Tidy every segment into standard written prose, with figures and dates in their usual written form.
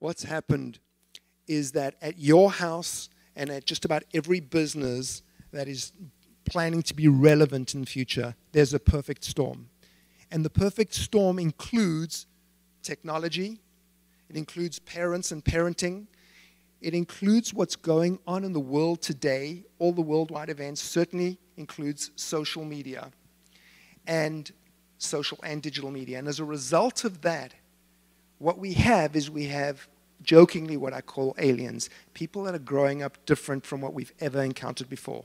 what's happened is that at your house and at just about every business that is planning to be relevant in the future, there's a perfect storm. And the perfect storm includes technology, it includes parents and parenting, it includes what's going on in the world today, all the worldwide events, certainly includes social media and social and digital media. And as a result of that, what we have is we have jokingly what I call aliens, people that are growing up different from what we've ever encountered before.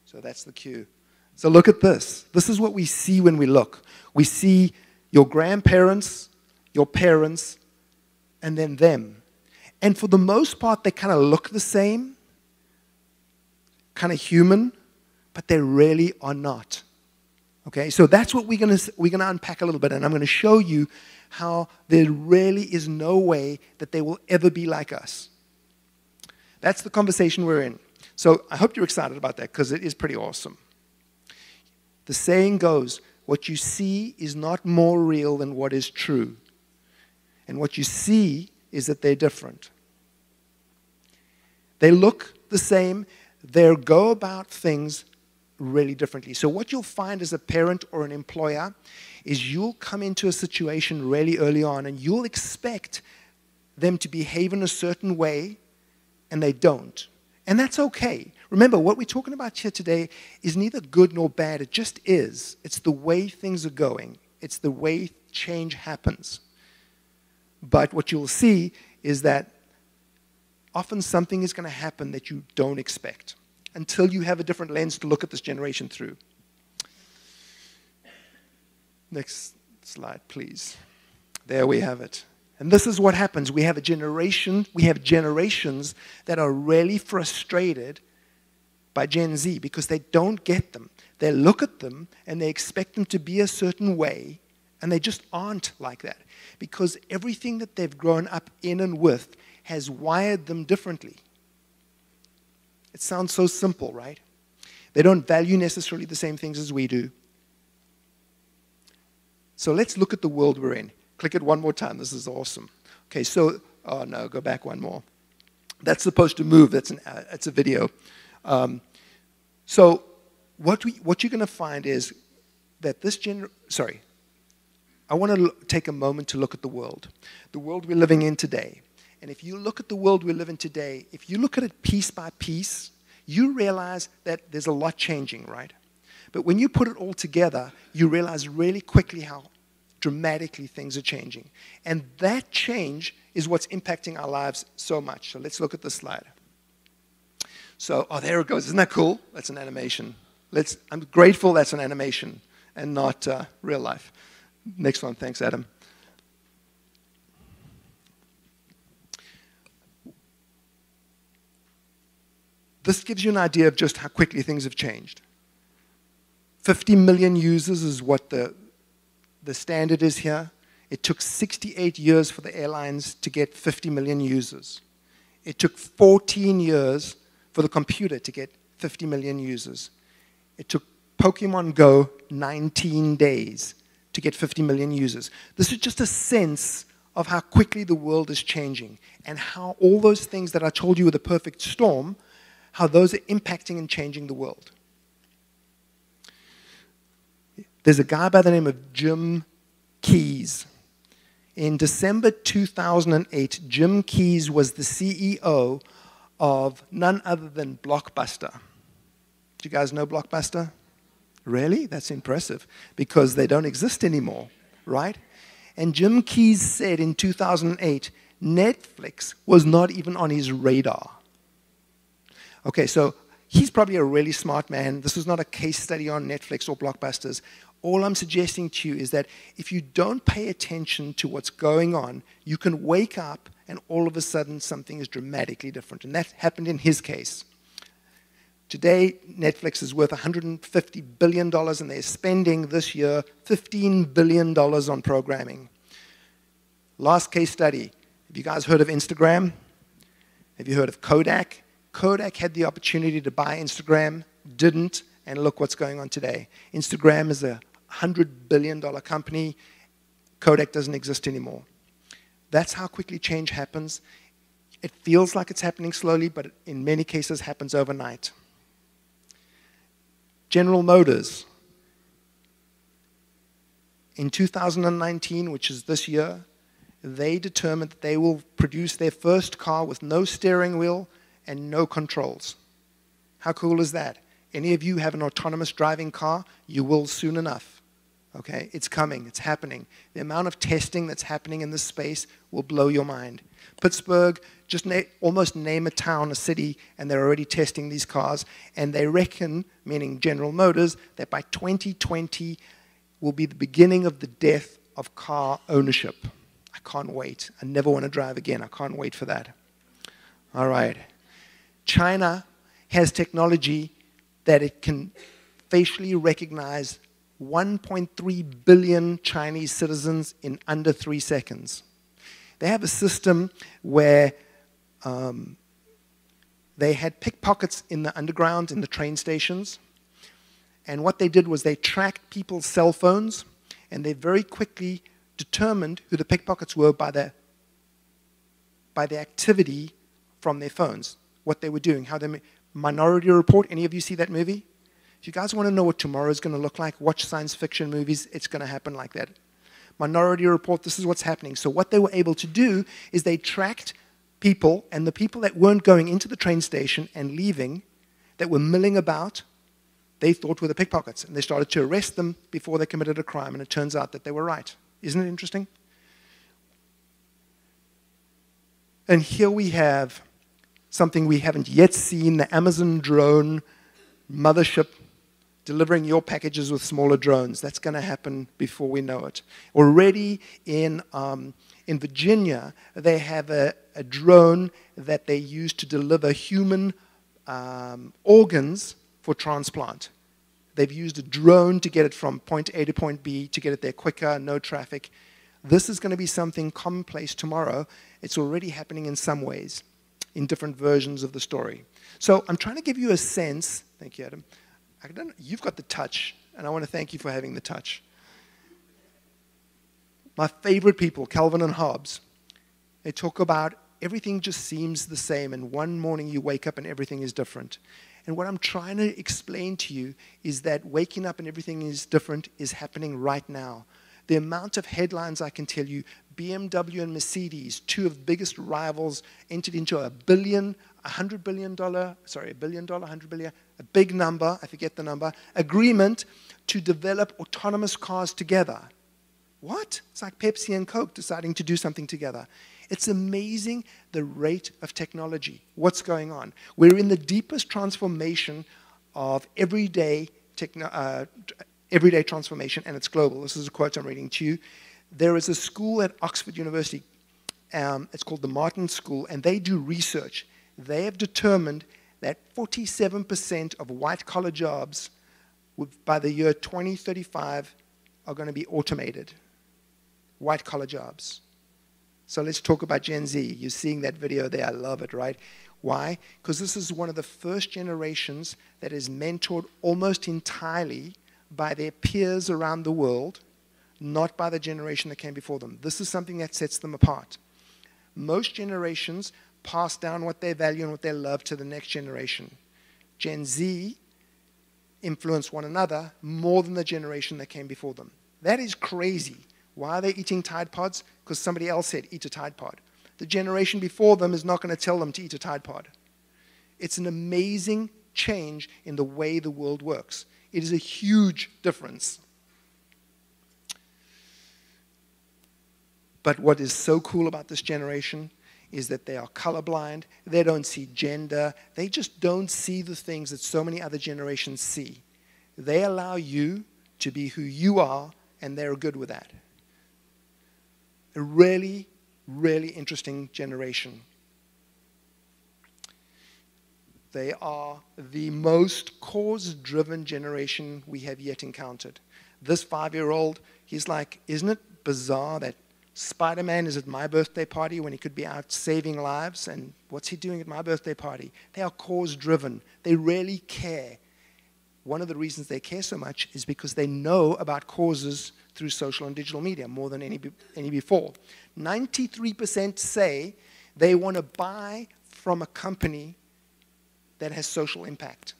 So that's the cue. So look at this. This is what we see when we look. We see your grandparents, your parents, and then them. And for the most part, they kind of look the same, kind of human, but they really are not. Okay, so that's what we're gonna unpack a little bit, and I'm going to show you how there really is no way that they will ever be like us. That's the conversation we're in. So I hope you're excited about that, because it is pretty awesome. The saying goes, what you see is not more real than what is true. And what you see is that they're different. They look the same. They go about things really differently. So what you'll find as a parent or an employer is you'll come into a situation really early on and you'll expect them to behave in a certain way, and they don't. And that's okay. Remember, what we're talking about here today is neither good nor bad. It just is. It's the way things are going. It's the way change happens. But what you'll see is that often something is going to happen that you don't expect until you have a different lens to look at this generation through. Next slide, please. There we have it. And this is what happens. We have generations that are really frustrated by Gen Z because they don't get them. They look at them and they expect them to be a certain way, and they just aren't like that because everything that they've grown up in and with has wired them differently. It sounds so simple, right? They don't value necessarily the same things as we do. So let's look at the world we're in. Click it one more time. This is awesome. Okay, so, oh no, go back one more. That's supposed to move. That's a video. So what you're going to find is that I want to take a moment to look at the world we're living in today. And if you look at the world we live in today, if you look at it piece by piece, you realize that there's a lot changing, right? But when you put it all together, you realize really quickly how dramatically things are changing. And that change is what's impacting our lives so much. So let's look at this slide. So, oh, there it goes. Isn't that cool? That's an animation. I'm grateful that's an animation and not real life. Next one. Thanks, Adam. This gives you an idea of just how quickly things have changed. 50 million users is what the standard is here. It took 68 years for the airlines to get 50 million users. It took 14 years for the computer to get 50 million users. It took Pokemon Go 19 days to get 50 million users. This is just a sense of how quickly the world is changing and how all those things that I told you were the perfect storm, how those are impacting and changing the world. There's a guy by the name of Jim Keyes. In December 2008, Jim Keyes was the CEO of none other than Blockbuster. Do you guys know Blockbuster? Really? That's impressive, because they don't exist anymore, right? And Jim Keyes said in 2008, Netflix was not even on his radar. Okay, so he's probably a really smart man. This is not a case study on Netflix or Blockbusters. All I'm suggesting to you is that if you don't pay attention to what's going on, you can wake up and all of a sudden something is dramatically different. And that happened in his case. Today, Netflix is worth $150 billion, and they're spending this year $15 billion on programming. Last case study. Have you guys heard of Instagram? Have you heard of Kodak? Kodak had the opportunity to buy Instagram, didn't, and look what's going on today. Instagram is a $100 billion company. Kodak doesn't exist anymore. That's how quickly change happens. It feels like it's happening slowly, but in many cases happens overnight. General Motors. In 2019, which is this year, they determined that they will produce their first car with no steering wheel and no controls. How cool is that? Any of you have an autonomous driving car, you will soon enough. Okay, it's coming, it's happening. The amount of testing that's happening in this space will blow your mind. Pittsburgh, just almost name a town, a city, and they're already testing these cars. And they reckon, meaning General Motors, that by 2020 will be the beginning of the death of car ownership. I can't wait. I never want to drive again. I can't wait for that. All right. China has technology that it can facially recognize 1.3 billion Chinese citizens in under 3 seconds. They have a system where they had pickpockets in the underground, in the train stations. And what they did was they tracked people's cell phones, and they very quickly determined who the pickpockets were by the activity from their phones, what they were doing, how they... Minority Report, any of you see that movie? If you guys want to know what tomorrow is going to look like, watch science fiction movies. It's going to happen like that. Minority Report, this is what's happening. So what they were able to do is they tracked people, and the people that weren't going into the train station and leaving, that were milling about, they thought were the pickpockets. And they started to arrest them before they committed a crime, and it turns out that they were right. Isn't it interesting? And here we have something we haven't yet seen, the Amazon drone mothership delivering your packages with smaller drones. That's going to happen before we know it. Already in Virginia, they have a drone that they use to deliver human organs for transplant. They've used a drone to get it from point A to point B, to get it there quicker, no traffic. This is going to be something commonplace tomorrow. It's already happening in some ways, in different versions of the story. So I'm trying to give you a sense. Thank you, Adam. You've got the touch, and I want to thank you for having the touch. My favorite people, Calvin and Hobbes, they talk about everything just seems the same, and one morning you wake up and everything is different. And what I'm trying to explain to you is that waking up and everything is different is happening right now. The amount of headlines I can tell you, BMW and Mercedes, two of the biggest rivals, entered into a big number, I forget the number, agreement to develop autonomous cars together. What? It's like Pepsi and Coke deciding to do something together. It's amazing the rate of technology. What's going on? We're in the deepest transformation of everyday transformation, and it's global. This is a quote I'm reading to you. There is a school at Oxford University. It's called the Martin School, and they do research. They have determined that 47% of white-collar jobs by the year 2035 are going to be automated. White-collar jobs. So let's talk about Gen Z. You're seeing that video there. I love it, right? Why? Because this is one of the first generations that is mentored almost entirely by their peers around the world, not by the generation that came before them. This is something that sets them apart. Most generations pass down what they value and what they love to the next generation. Gen Z influence one another more than the generation that came before them. That is crazy. Why are they eating Tide Pods? Because somebody else said, eat a Tide Pod. The generation before them is not going to tell them to eat a Tide Pod. It's an amazing change in the way the world works. It is a huge difference. But what is so cool about this generation is that they are colorblind. They don't see gender. They just don't see the things that so many other generations see. They allow you to be who you are, and they're good with that. A really, really interesting generation. They are the most cause-driven generation we have yet encountered. This 5-year-old, he's like, isn't it bizarre that Spider-Man is at my birthday party when he could be out saving lives? And what's he doing at my birthday party? They are cause-driven. They really care. one of the reasons they care so much is because they know about causes through social and digital media more than any before. 93% say they want to buy from a company that has social impact.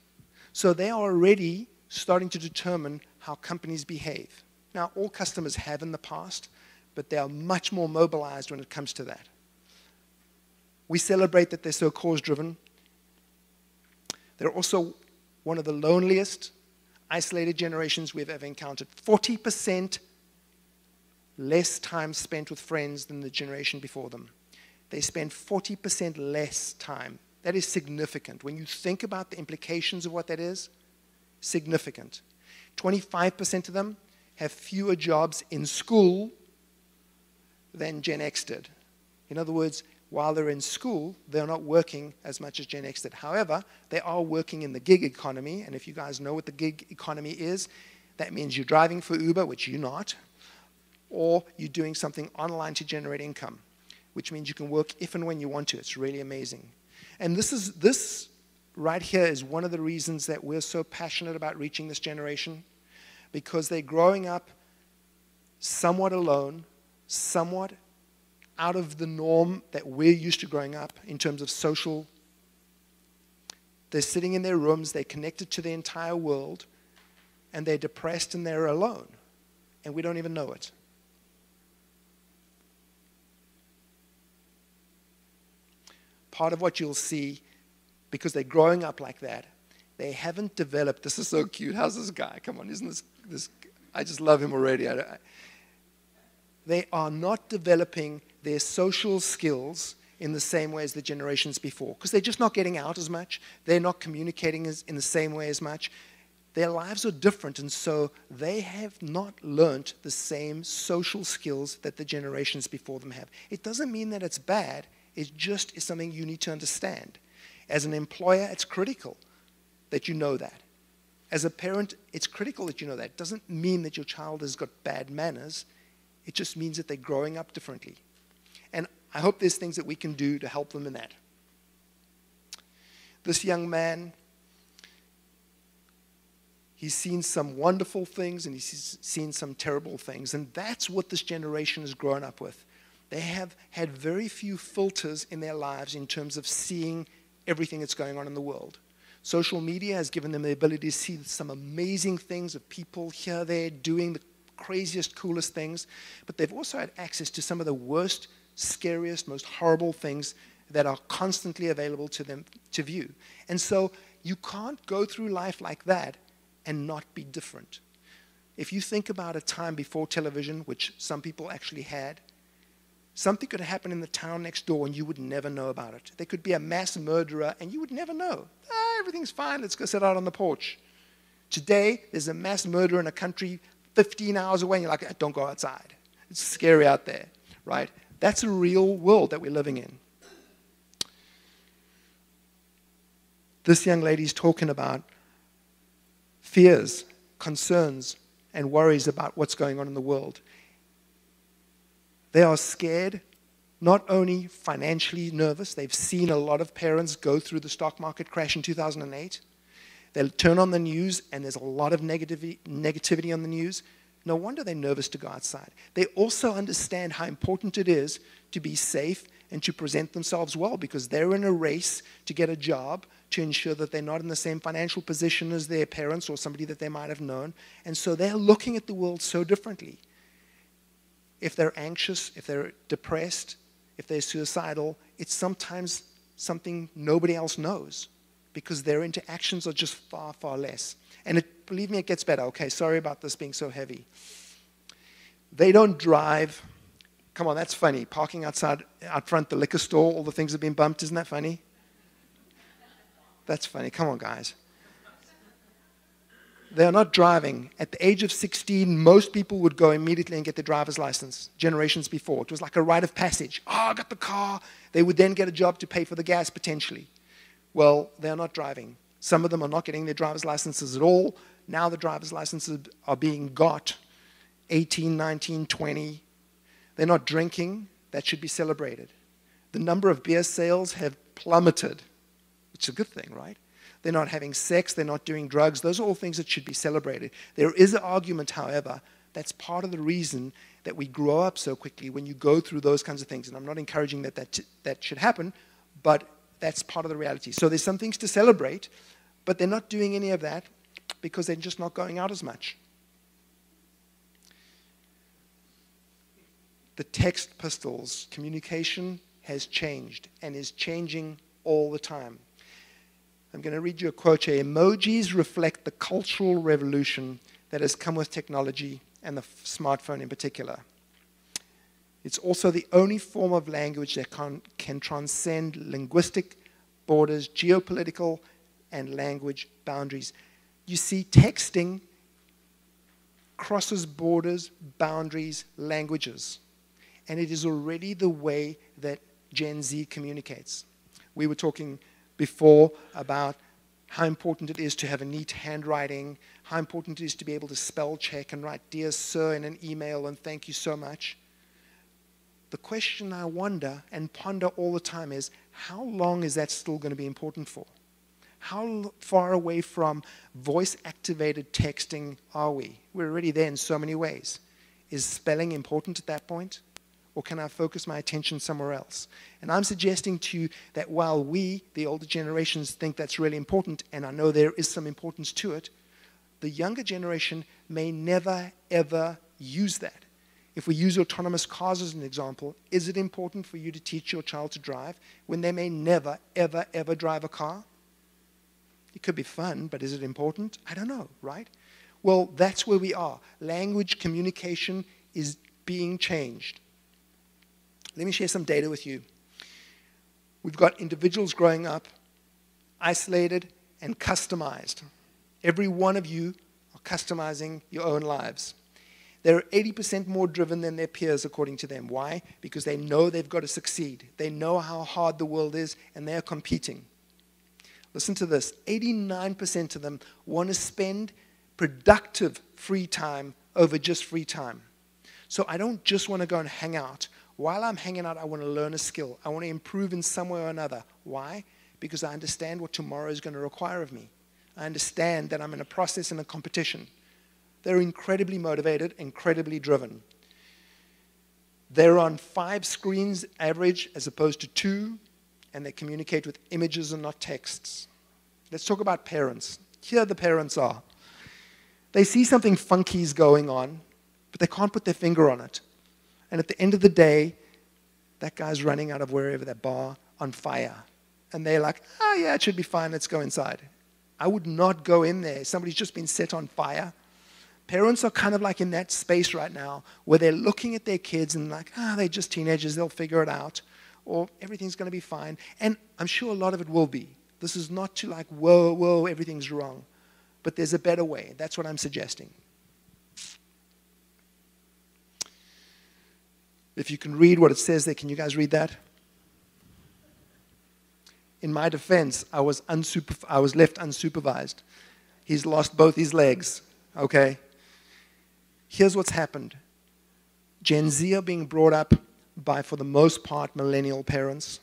So they are already starting to determine how companies behave. Now, all customers have in the past, but they are much more mobilized when it comes to that. We celebrate that they're so cause-driven. They're also one of the loneliest, isolated generations we've ever encountered. 40% less time spent with friends than the generation before them. They spend 40% less time. That is significant. When you think about the implications of what that is, significant. 25% of them have fewer jobs in school than Gen X did. In other words, while they're in school, they're not working as much as Gen X did. However, they are working in the gig economy, and if you guys know what the gig economy is, that means you're driving for Uber, which you're not, or you're doing something online to generate income, which means you can work if and when you want to. It's really amazing. And this right here is one of the reasons that we're so passionate about reaching this generation, because they're growing up somewhat alone, somewhat out of the norm that we're used to growing up in terms of social. They're sitting in their rooms, they're connected to the entire world, and they're depressed and they're alone, and we don't even know it. Part of what you'll see, because they're growing up like that, they haven't developed. This is so cute. How's this guy? Come on, isn't this I just love him already. They are not developing their social skills in the same way as the generations before, because they're just not getting out as much. They're not communicating in the same way as much. Their lives are different, and so they have not learned the same social skills that the generations before them have. It doesn't mean that it's bad. It just is something you need to understand. As an employer, it's critical that you know that. As a parent, it's critical that you know that. It doesn't mean that your child has got bad manners. It just means that they're growing up differently. And I hope there's things that we can do to help them in that. This young man, he's seen some wonderful things and he's seen some terrible things. And that's what this generation has grown up with. They have had very few filters in their lives in terms of seeing everything that's going on in the world. Social media has given them the ability to see some amazing things of people here, there, doing the craziest, coolest things. But they've also had access to some of the worst, scariest, most horrible things that are constantly available to them to view. And so you can't go through life like that and not be different. If you think about a time before television, which some people actually had, something could happen in the town next door and you would never know about it. There could be a mass murderer and you would never know. Everything's fine, let's go sit out on the porch. Today, there's a mass murder in a country 15 hours away and you're like, don't go outside. It's scary out there, right? That's a real world that we're living in. This young lady's talking about fears, concerns, and worries about what's going on in the world. They are scared, not only financially nervous. They've seen a lot of parents go through the stock market crash in 2008. They'll turn on the news, and there's a lot of negativity on the news. No wonder they're nervous to go outside. They also understand how important it is to be safe and to present themselves well, because they're in a race to get a job to ensure that they're not in the same financial position as their parents or somebody that they might have known. And so they're looking at the world so differently. If they're anxious, if they're depressed, if they're suicidal, it's sometimes something nobody else knows because their interactions are just far, far less. And believe me, it gets better. Okay, sorry about this being so heavy. They don't drive. Come on, that's funny. Parking out front the liquor store, all the things have been bumped. Isn't that funny? That's funny. Come on, guys. They are not driving. At the age of 16, most people would go immediately and get their driver's license. Generations before, it was like a rite of passage. Oh, I got the car. They would then get a job to pay for the gas, potentially. Well, they are not driving. Some of them are not getting their driver's licenses at all. Now the driver's licenses are being got 18, 19, 20. They're not drinking. That should be celebrated. The number of beer sales have plummeted, which is a good thing, right? They're not having sex. They're not doing drugs. Those are all things that should be celebrated. There is an argument, however, that's part of the reason that we grow up so quickly when you go through those kinds of things. And I'm not encouraging that should happen, but that's part of the reality. So there's some things to celebrate, but they're not doing any of that because they're just not going out as much. The text pistols, communication has changed and is changing all the time. I'm going to read you a quote here. Emojis reflect the cultural revolution that has come with technology and the smartphone in particular. It's also the only form of language that can transcend linguistic borders, geopolitical, and language boundaries. You see, texting crosses borders, boundaries, languages. And it is already the way that Gen Z communicates. We were talking before about how important it is to have a neat handwriting, how important it is to be able to spell check and write "Dear Sir" in an email and "Thank you so much." The question I wonder and ponder all the time is, how long is that still going to be important for? How far away from voice-activated texting are we? We're already there in so many ways. Is spelling important at that point? Or can I focus my attention somewhere else? And I'm suggesting to you that while we, the older generations, think that's really important, and I know there is some importance to it, the younger generation may never, ever use that. If we use autonomous cars as an example, is it important for you to teach your child to drive when they may never, ever, ever drive a car? It could be fun, but is it important? I don't know, right? Well, that's where we are. Language communication is being changed. Let me share some data with you. We've got individuals growing up, isolated and customized. Every one of you are customizing your own lives. They're 80% more driven than their peers, according to them. Why? Because they know they've got to succeed. They know how hard the world is, and they're competing. Listen to this. 89% of them want to spend productive free time over just free time. So I don't just want to go and hang out. While I'm hanging out, I want to learn a skill. I want to improve in some way or another. Why? Because I understand what tomorrow is going to require of me. I understand that I'm in a process and a competition. They're incredibly motivated, incredibly driven. They're on 5 screens average as opposed to 2, and they communicate with images and not texts. Let's talk about parents. Here the parents are. They see something funky is going on, but they can't put their finger on it. And at the end of the day, that guy's running out of wherever, that bar, on fire. And they're like, oh yeah, it should be fine, let's go inside. I would not go in there. Somebody's just been set on fire. Parents are kind of like in that space right now where they're looking at their kids and like, they're just teenagers, they'll figure it out. Or everything's going to be fine. And I'm sure a lot of it will be. This is not to like, whoa, everything's wrong. But there's a better way. That's what I'm suggesting. If you can read what it says there, can you guys read that? In my defense, I was left unsupervised. He's lost both his legs, okay? Here's what's happened. Gen Z are being brought up by, for the most part, millennial parents.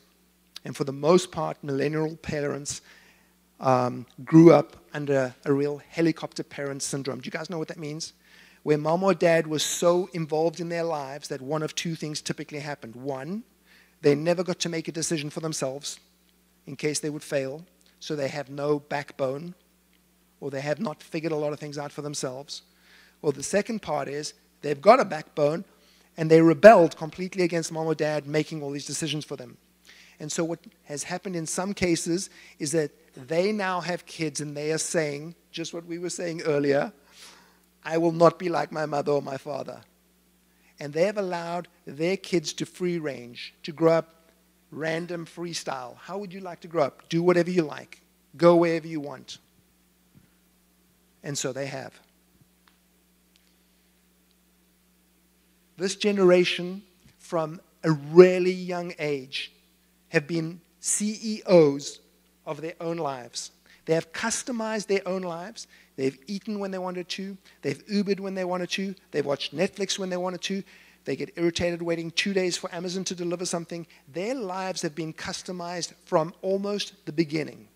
And for the most part, millennial parents grew up under a real helicopter parent syndrome. Do you guys know what that means? Where mom or dad was so involved in their lives that one of 2 things typically happened. 1, they never got to make a decision for themselves in case they would fail, so they have no backbone, or they have not figured a lot of things out for themselves. Or the second part is they've got a backbone, and they rebelled completely against mom or dad making all these decisions for them. And so what has happened in some cases is that they now have kids, and they are saying, just what we were saying earlier, I will not be like my mother or my father. And they have allowed their kids to free range, to grow up random freestyle. How would you like to grow up? Do whatever you like. Go wherever you want. And so they have. This generation, from a really young age, have been CEOs of their own lives. They have customized their own lives. They've eaten when they wanted to. They've Ubered when they wanted to. They've watched Netflix when they wanted to. They get irritated waiting 2 days for Amazon to deliver something. Their lives have been customized from almost the beginning.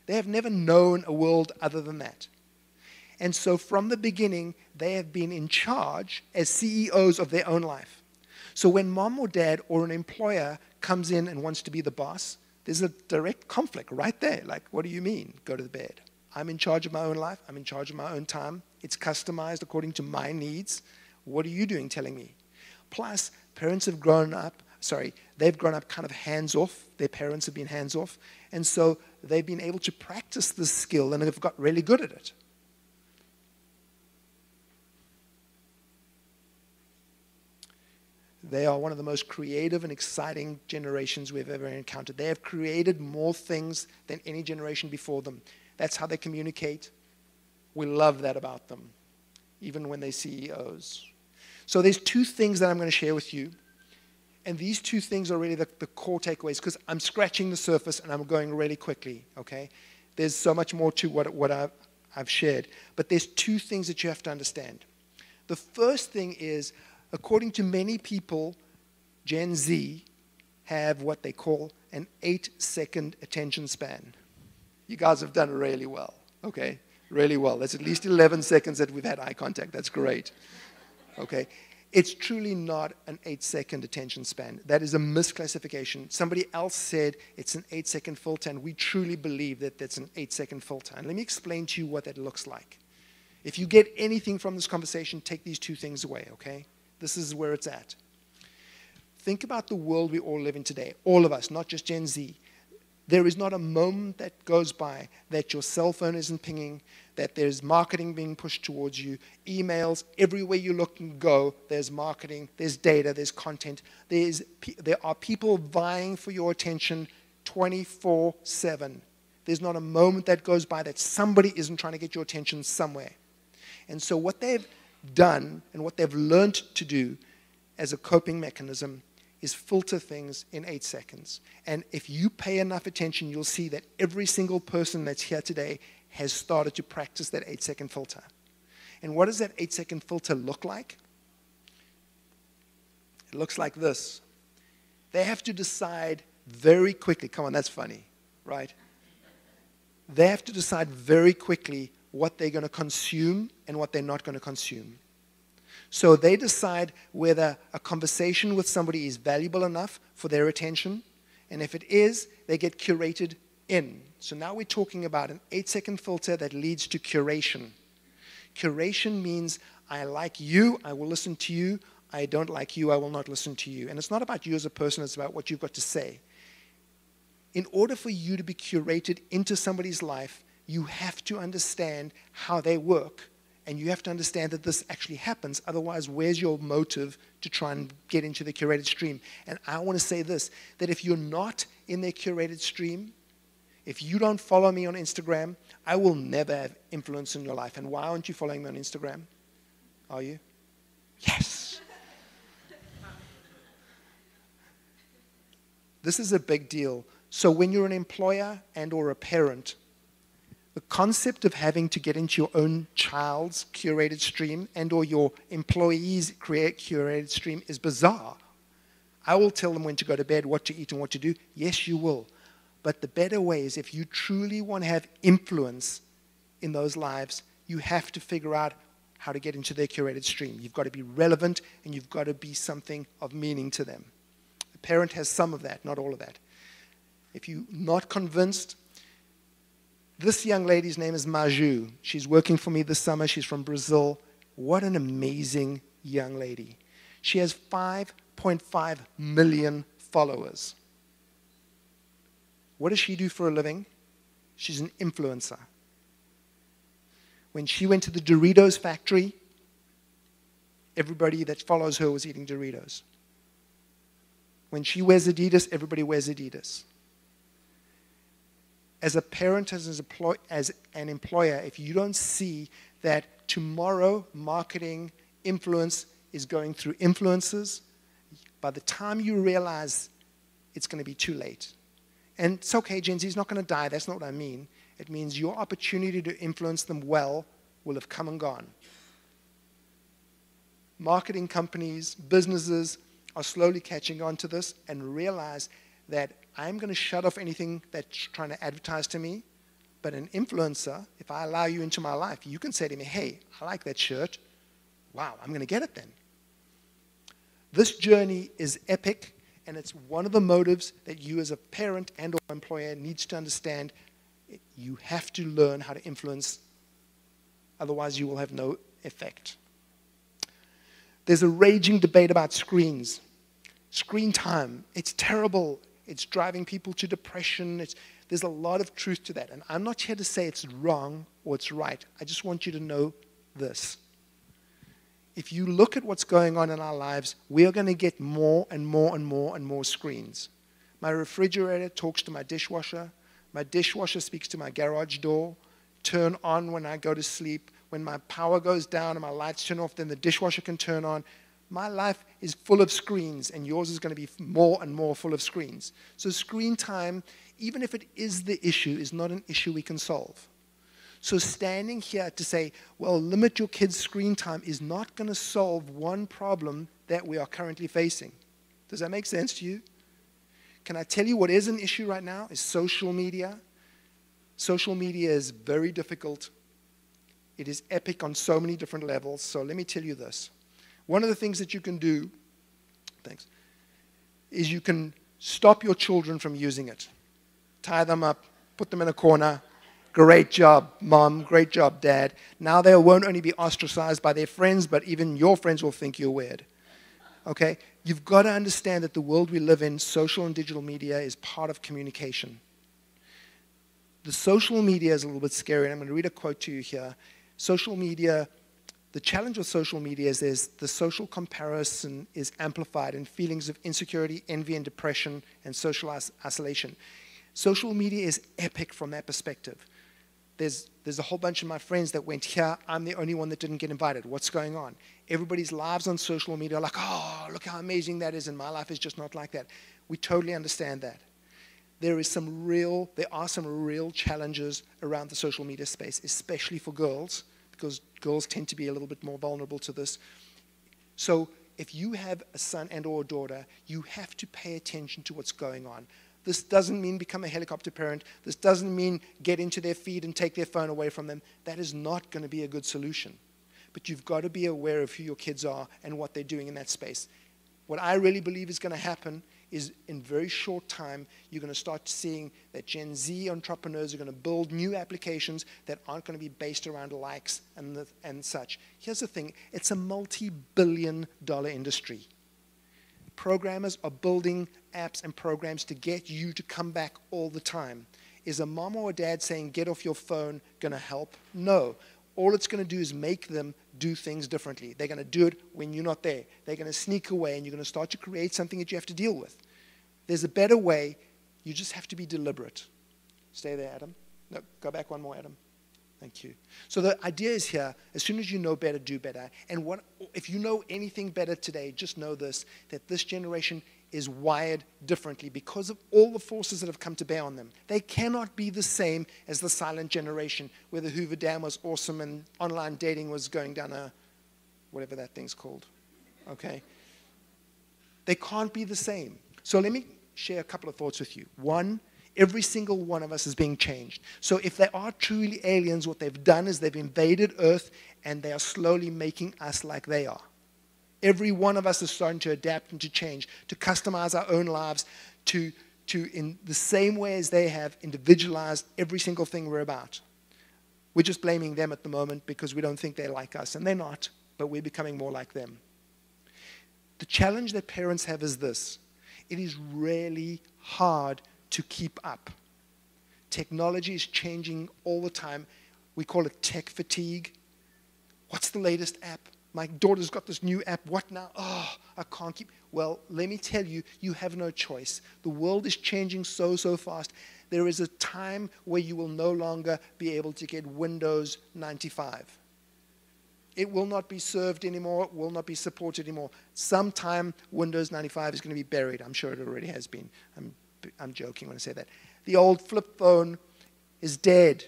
They have never known a world other than that. And so from the beginning, they have been in charge as CEOs of their own life. So when mom or dad or an employer comes in and wants to be the boss, there's a direct conflict right there. Like, what do you mean, go to the bed? I'm in charge of my own life. I'm in charge of my own time. It's customized according to my needs. What are you doing telling me? Plus, parents have grown up, they've grown up kind of hands-off. Their parents have been hands-off. And so they've been able to practice this skill and have got really good at it. They are one of the most creative and exciting generations we've ever encountered. They have created more things than any generation before them. That's how they communicate. We love that about them, even when they're CEOs. So there's two things that I'm going to share with you. And these two things are really the core takeaways, because I'm scratching the surface and I'm going really quickly, okay? There's so much more to what I've shared. But there's two things that you have to understand. The first thing is, according to many people, Gen Z have what they call an 8-second attention span. You guys have done really well, okay? Really well. That's at least 11 seconds that we've had eye contact. That's great, okay? It's truly not an 8-second attention span. That is a misclassification. Somebody else said it's an 8-second filter, and we truly believe that that's an 8-second filter. And let me explain to you what that looks like. If you get anything from this conversation, take these two things away, okay? This is where it's at. Think about the world we all live in today, all of us, not just Gen Z. There is not a moment that goes by that your cell phone isn't pinging, that there's marketing being pushed towards you, emails, everywhere you look and go, there's marketing, there's data, there's content. There are people vying for your attention 24/7. There's not a moment that goes by that somebody isn't trying to get your attention somewhere. And so what they've done and what they've learned to do as a coping mechanism is filter things in 8 seconds. And if you pay enough attention, you'll see that every single person that's here today has started to practice that 8-second filter. And what does that 8-second filter look like? It looks like this. They have to decide very quickly. Come on, that's funny, right? They have to decide very quickly what they're going to consume and what they're not going to consume. So they decide whether a conversation with somebody is valuable enough for their attention, and if it is, they get curated in. So now we're talking about an 8-second filter that leads to curation. Curation means I like you, I will listen to you. I don't like you, I will not listen to you. And it's not about you as a person, it's about what you've got to say. In order for you to be curated into somebody's life, you have to understand how they work. And you have to understand that this actually happens. Otherwise, where's your motive to try and get into the curated stream? And I want to say this, that if you're not in their curated stream, if you don't follow me on Instagram, I will never have influence in your life. And why aren't you following me on Instagram? Are you? Yes. This is a big deal. So when you're an employer and or a parent, the concept of having to get into your own child's curated stream and or your employee's curated stream is bizarre. I will tell them when to go to bed, what to eat, and what to do. Yes, you will. But the better way is, if you truly want to have influence in those lives, you have to figure out how to get into their curated stream. You've got to be relevant, and you've got to be something of meaning to them. A parent has some of that, not all of that. If you're not convinced, this young lady's name is Maju. She's working for me this summer. She's from Brazil. What an amazing young lady. She has 5.5 million followers. What does she do for a living? She's an influencer. When she went to the Doritos factory, everybody that follows her was eating Doritos. When she wears Adidas, everybody wears Adidas. As a parent, as an employer, if you don't see that tomorrow marketing influence is going through influencers, by the time you realize, it's going to be too late. And it's okay, Gen Z is not going to die. That's not what I mean. It means your opportunity to influence them well will have come and gone. Marketing companies, businesses are slowly catching on to this and realize that I'm going to shut off anything that's trying to advertise to me, But an influencer, if I allow you into my life, you can say to me, hey, I like that shirt. Wow, I'm going to get it then. This journey is epic, and it's one of the motives that you as a parent and or employer needs to understand. You have to learn how to influence, otherwise you will have no effect. There's a raging debate about screens. Screen time, it's terrible. It's driving people to depression. There's a lot of truth to that. And I'm not here to say it's wrong or it's right. I just want you to know this. If you look at what's going on in our lives, we are going to get more and more and more and more screens. My refrigerator talks to my dishwasher. My dishwasher speaks to my garage door. Turn on when I go to sleep. When my power goes down and my lights turn off, then the dishwasher can turn on. My life is full of screens, and yours is going to be more and more full of screens. So screen time, even if it is the issue, is not an issue we can solve. So standing here to say, well, limit your kids' screen time is not going to solve one problem that we are currently facing. Does that make sense to you? Can I tell you what is an issue right now? Is social media. Social media is very difficult. It is epic on so many different levels. So let me tell you this. One of the things that you can do, is you can stop your children from using it. Tie them up, put them in a corner. Great job, mom. Great job, dad. Now they won't only be ostracized by their friends, but even your friends will think you're weird. Okay? You've got to understand that the world we live in, social and digital media, is part of communication. The social media is a little bit scary, and I'm going to read a quote to you here. Social media, the challenge with social media is the social comparison is amplified in feelings of insecurity, envy, and depression, and social isolation. Social media is epic from that perspective. There's a whole bunch of my friends that went here. I'm the only one that didn't get invited. What's going on? Everybody's lives on social media are like, oh, look how amazing that is, and my life is just not like that. We totally understand that. There are some real challenges around the social media space, especially for girls, because girls tend to be a little bit more vulnerable to this. So if you have a son and or a daughter, you have to pay attention to what's going on. This doesn't mean become a helicopter parent. This doesn't mean get into their feed and take their phone away from them. That is not going to be a good solution. But you've got to be aware of who your kids are and what they're doing in that space. What I really believe is going to happen is in very short time, you're going to start seeing that Gen Z entrepreneurs are going to build new applications that aren't going to be based around likes and such. Here's the thing. It's a multi-billion-dollar industry. Programmers are building apps and programs to get you to come back all the time. Is a mom or a dad saying, get off your phone, going to help? No. All it's going to do is make them do things differently. They're going to do it when you're not there. They're going to sneak away, and you're going to start to create something that you have to deal with. There's a better way. You just have to be deliberate. Stay there, Adam. No, go back one more, Adam. Thank you. So the idea is here, as soon as you know better, do better. And if you know anything better today, just know this, that this generation is wired differently because of all the forces that have come to bear on them. They cannot be the same as the silent generation, where the Hoover Dam was awesome and online dating was going down a, whatever that thing's called. Okay? They can't be the same. So let me share a couple of thoughts with you. One, every single one of us is being changed. So if they are truly aliens, what they've done is they've invaded Earth, and they are slowly making us like they are. Every one of us is starting to adapt and to change, to customize our own lives, to in the same way as they have individualized every single thing we're about. We're just blaming them at the moment because we don't think they're like us, and they're not, but we're becoming more like them. The challenge that parents have is this. It is really hard to keep up. Technology is changing all the time. We call it tech fatigue. What's the latest app? My daughter's got this new app. What now? Oh, I can't keep. Well, let me tell you, you have no choice. The world is changing so fast. There is a time where you will no longer be able to get Windows 95. It will not be served anymore. It will not be supported anymore. Sometime Windows 95 is going to be buried. I'm sure it already has been. I'm joking when I say that. The old flip phone is dead.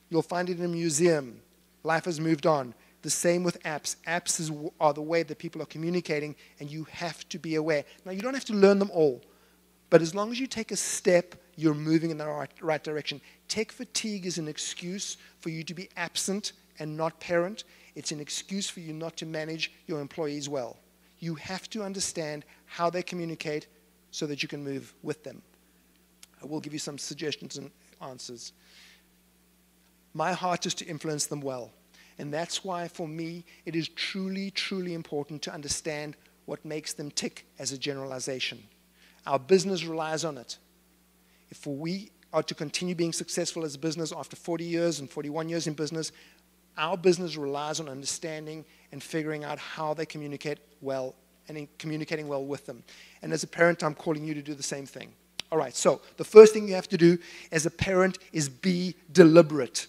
You'll find it in a museum. Life has moved on. The same with apps. Apps are the way that people are communicating, and you have to be aware. Now, you don't have to learn them all, But as long as you take a step, you're moving in the right direction. Tech fatigue is an excuse for you to be absent and not parent. It's an excuse for you not to manage your employees well. You have to understand how they communicate so that you can move with them. I will give you some suggestions and answers. My heart is to influence them well. And that's why, for me, it is truly, truly important to understand what makes them tick as a generalization. Our business relies on it. If we are to continue being successful as a business after 40 years and 41 years in business, our business relies on understanding and figuring out how they communicate well and in communicating well with them. And as a parent, I'm calling you to do the same thing. All right, so the first thing you have to do as a parent is be deliberate.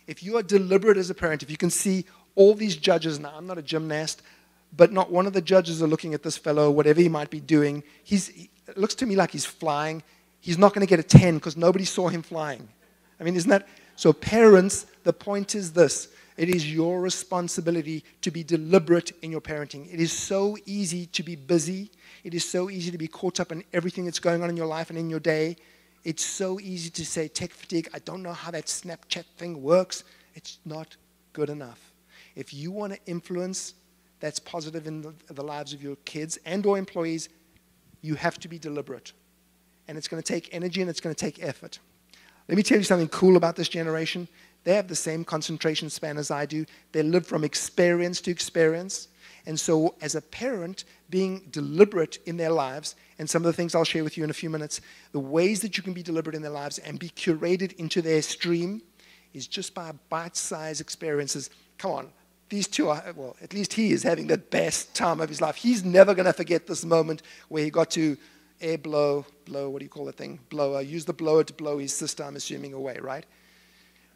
If you are deliberate as a parent, if you can see all these judges, now I'm not a gymnast, but not one of the judges are looking at this fellow, whatever he might be doing. It looks to me like he's flying. He's not going to get a 10 because nobody saw him flying. I mean, isn't that? So parents, the point is this. It is your responsibility to be deliberate in your parenting. It is so easy to be busy. It is so easy to be caught up in everything that's going on in your life and in your day. It's so easy to say, tech fatigue, I don't know how that Snapchat thing works. It's not good enough. If you want to influence that's positive in the lives of your kids and or employees, you have to be deliberate. And it's going to take energy and it's going to take effort. Let me tell you something cool about this generation. They have the same concentration span as I do. They live from experience to experience. And so as a parent, being deliberate in their lives, and some of the things I'll share with you in a few minutes, the ways that you can be deliberate in their lives and be curated into their stream is just by bite-sized experiences. Come on, these two are, well, at least he is having the best time of his life. He's never going to forget this moment where he got to blow, what do you call that thing? Blower, use the blower to blow his sister, I'm assuming, away, right?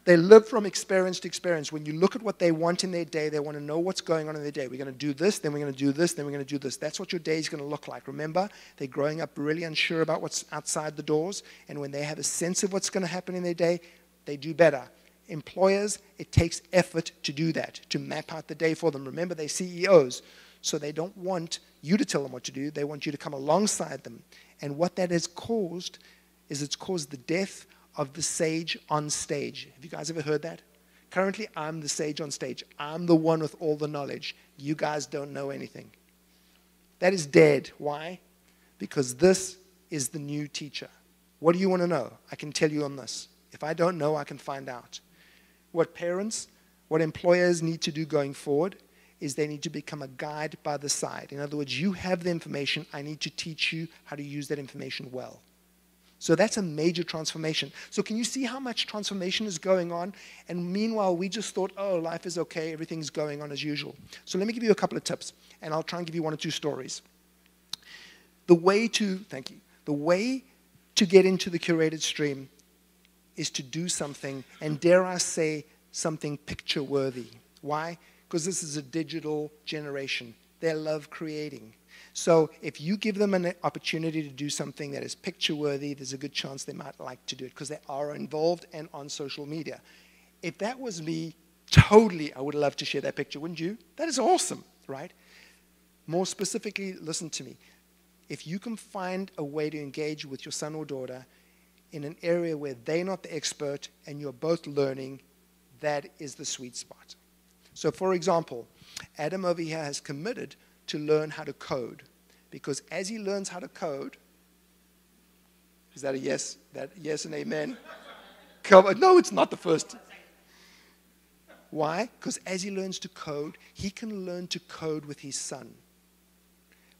They live from experience to experience. When you look at what they want in their day, they want to know what's going on in their day. We're going to do this, then we're going to do this, then we're going to do this. That's what your day is going to look like. Remember, they're growing up really unsure about what's outside the doors, and when they have a sense of what's going to happen in their day, they do better. Employers, it takes effort to do that, to map out the day for them. Remember, they're CEOs, so they don't want you to tell them what to do. They want you to come alongside them. And what that has caused is it's caused the death of the sage on stage. Have you guys ever heard that? Currently, I'm the sage on stage. I'm the one with all the knowledge. You guys don't know anything. That is dead. Why? Because this is the new teacher. What do you want to know? I can tell you on this. If I don't know, I can find out. What parents, what employers need to do going forward is they need to become a guide by the side. In other words, you have the information. I need to teach you how to use that information well. So that's a major transformation. So can you see how much transformation is going on? And meanwhile, we just thought, oh, life is okay, everything's going on as usual. So let me give you a couple of tips, and I'll try and give you one or two stories. The way to get into the curated stream is to do something, and dare I say, something picture-worthy. Why? Because this is a digital generation. They love creating. So if you give them an opportunity to do something that is picture-worthy, there's a good chance they might like to do it because they are involved and on social media. If that was me, totally, I would love to share that picture, wouldn't you? That is awesome, right? More specifically, listen to me. If you can find a way to engage with your son or daughter in an area where they're not the expert and you're both learning, that is the sweet spot. So for example, Adam over here has committed to learn how to code. Because as he learns how to code, is that a yes? That yes and amen? Come on. No, it's not the first. Why? Because as he learns to code, he can learn to code with his son.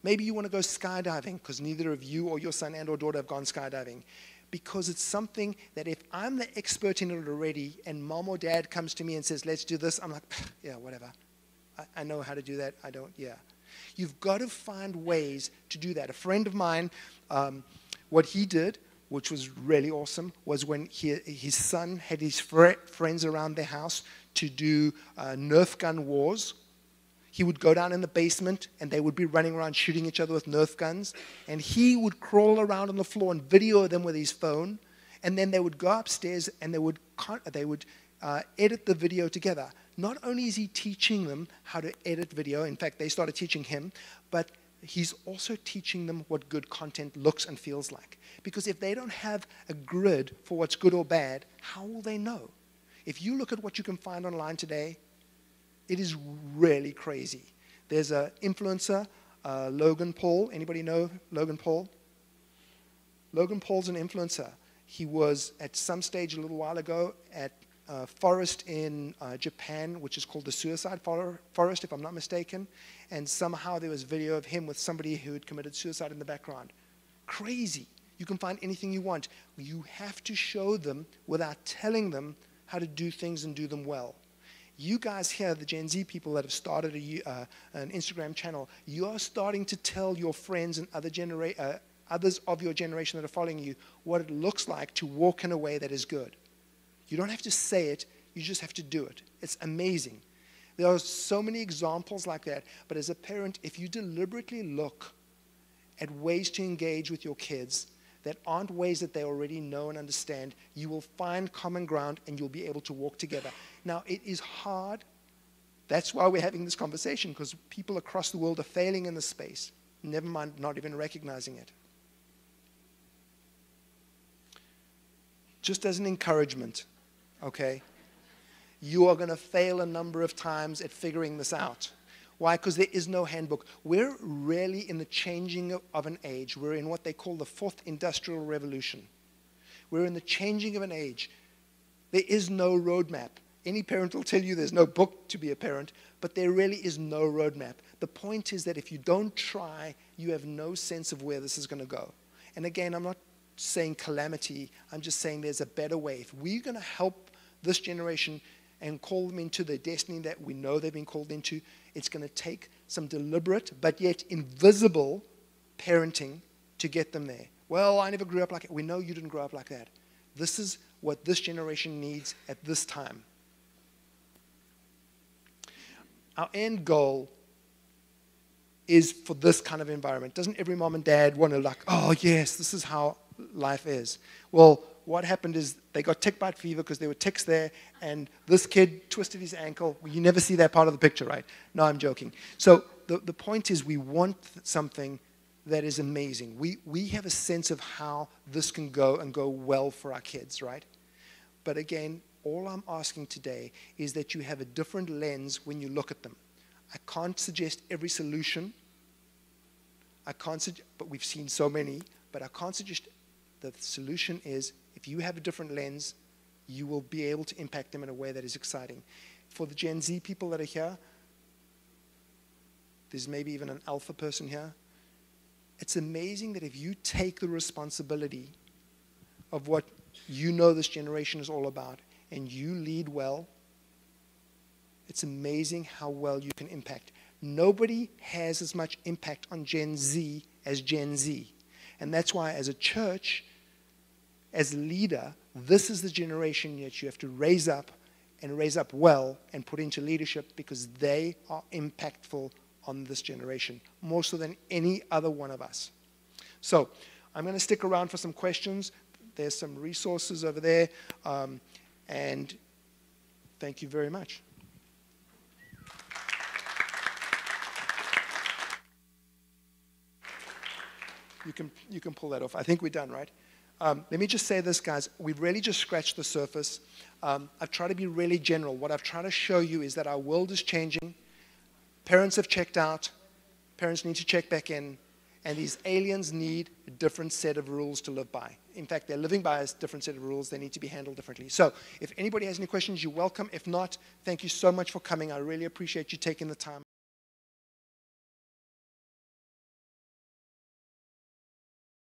Maybe you want to go skydiving because neither of you or your son and or daughter have gone skydiving. Because it's something that if I'm the expert in it already and mom or dad comes to me and says, let's do this, I'm like, yeah, whatever. I know how to do that. I don't, yeah. You've got to find ways to do that. A friend of mine, what he did, which was really awesome, was when his son had his friends around their house to do Nerf gun wars. He would go down in the basement, and they would be running around shooting each other with Nerf guns. And he would crawl around on the floor and video them with his phone. And then they would go upstairs, and they would edit the video together. Not only is he teaching them how to edit video, in fact, they started teaching him, but he's also teaching them what good content looks and feels like. Because if they don't have a grid for what's good or bad, how will they know? If you look at what you can find online today, it is really crazy. There's an influencer, Logan Paul. Anybody know Logan Paul? Logan Paul's an influencer. He was at some stage a little while ago at a forest in Japan, which is called the Suicide Forest, if I'm not mistaken. And somehow there was video of him with somebody who had committed suicide in the background. Crazy. You can find anything you want. You have to show them without telling them how to do things and do them well. You guys here, the Gen Z people that have started an Instagram channel, you are starting to tell your friends and others of your generation that are following you what it looks like to walk in a way that is good. You don't have to say it, you just have to do it. It's amazing. There are so many examples like that, but as a parent, if you deliberately look at ways to engage with your kids that aren't ways that they already know and understand, you will find common ground and you'll be able to walk together. Now, it is hard. That's why we're having this conversation, because people across the world are failing in this space, never mind not even recognizing it. Just as an encouragement, okay? You are going to fail a number of times at figuring this out. Why? Because there is no handbook. We're really in the changing of an age. We're in what they call the fourth industrial revolution. We're in the changing of an age. There is no roadmap. Any parent will tell you there's no book to be a parent, but there really is no roadmap. The point is that if you don't try, you have no sense of where this is going to go. And again, I'm not saying calamity. I'm just saying there's a better way. If we're going to help this generation and call them into the destiny that we know they've been called into, it's going to take some deliberate but yet invisible parenting to get them there. Well, I never grew up like it. We know you didn't grow up like that. This is what this generation needs at this time. Our end goal is for this kind of environment. Doesn't every mom and dad want to like, oh yes, this is how life is? Well, what happened is they got tick bite fever because there were ticks there, and this kid twisted his ankle. You never see that part of the picture, right? No, I'm joking. So the point is we want something that is amazing. We have a sense of how this can go and go well for our kids, right? But again, all I'm asking today is that you have a different lens when you look at them. I can't suggest every solution. But we've seen so many, but I can't suggest. The solution is, if you have a different lens, you will be able to impact them in a way that is exciting. For the Gen Z people that are here, there's maybe even an alpha person here. It's amazing that if you take the responsibility of what you know this generation is all about and you lead well, it's amazing how well you can impact. Nobody has as much impact on Gen Z as Gen Z. And that's why as a church, as a leader, this is the generation that you have to raise up and raise up well and put into leadership, because they are impactful on this generation, more so than any other one of us. So I'm going to stick around for some questions. There's some resources over there. And thank you very much. You can pull that off. I think we're done, right? Let me just say this, guys. We've really just scratched the surface. I've tried to be really general. What I've tried to show you is that our world is changing. Parents have checked out. Parents need to check back in. And these aliens need a different set of rules to live by. In fact, they're living by a different set of rules. They need to be handled differently. So if anybody has any questions, you're welcome. If not, thank you so much for coming. I really appreciate you taking the time.